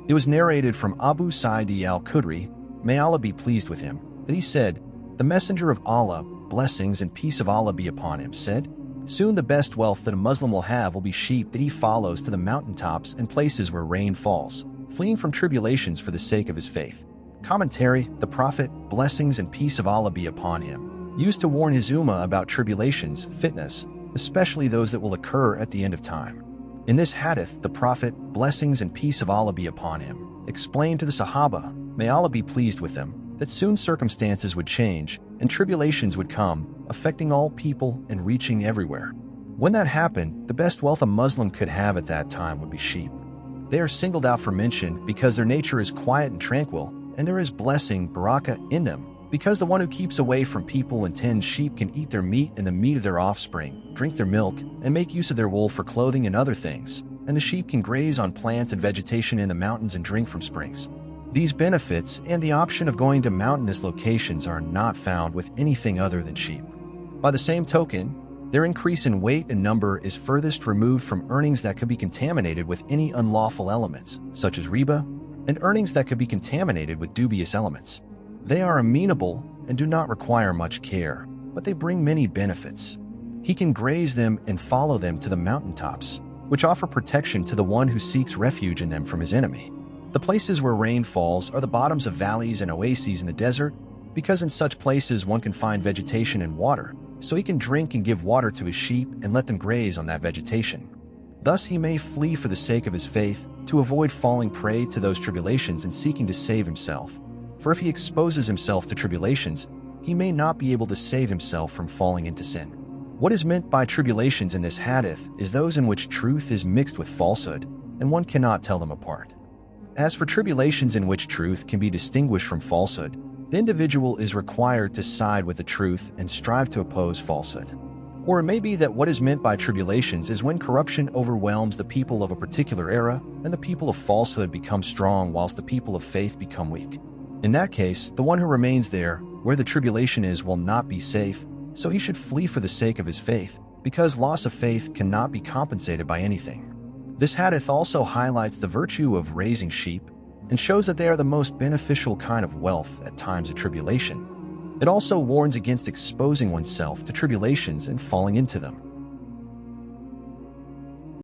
It was narrated from Abu Sa'id al-Khudri, may Allah be pleased with him, that he said, "The Messenger of Allah, blessings and peace of Allah be upon him, said, soon the best wealth that a Muslim will have will be sheep that he follows to the mountaintops and places where rain falls, fleeing from tribulations for the sake of his faith." Commentary: the Prophet, blessings and peace of Allah be upon him, used to warn his ummah about tribulations, fitnas, especially those that will occur at the end of time. In this hadith, the Prophet, blessings and peace of Allah be upon him, explained to the Sahaba, may Allah be pleased with them, that soon circumstances would change and tribulations would come, affecting all people and reaching everywhere. When that happened, the best wealth a Muslim could have at that time would be sheep. They are singled out for mention because their nature is quiet and tranquil, and there is blessing, barakah, in them, because the one who keeps away from people and tends sheep can eat their meat and the meat of their offspring, drink their milk, and make use of their wool for clothing and other things, and the sheep can graze on plants and vegetation in the mountains and drink from springs. These benefits and the option of going to mountainous locations are not found with anything other than sheep. By the same token, their increase in weight and number is furthest removed from earnings that could be contaminated with any unlawful elements, such as riba, and earnings that could be contaminated with dubious elements. They are amenable and do not require much care, but they bring many benefits. He can graze them and follow them to the mountaintops, which offer protection to the one who seeks refuge in them from his enemy. The places where rain falls are the bottoms of valleys and oases in the desert, because in such places one can find vegetation and water, so he can drink and give water to his sheep and let them graze on that vegetation. Thus he may flee for the sake of his faith, to avoid falling prey to those tribulations and seeking to save himself. For if he exposes himself to tribulations, he may not be able to save himself from falling into sin. What is meant by tribulations in this hadith is those in which truth is mixed with falsehood, and one cannot tell them apart. As for tribulations in which truth can be distinguished from falsehood, the individual is required to side with the truth and strive to oppose falsehood. Or it may be that what is meant by tribulations is when corruption overwhelms the people of a particular era and the people of falsehood become strong whilst the people of faith become weak. In that case, the one who remains there, where the tribulation is, will not be safe, so he should flee for the sake of his faith, because loss of faith cannot be compensated by anything. This hadith also highlights the virtue of raising sheep and shows that they are the most beneficial kind of wealth at times of tribulation. It also warns against exposing oneself to tribulations and falling into them.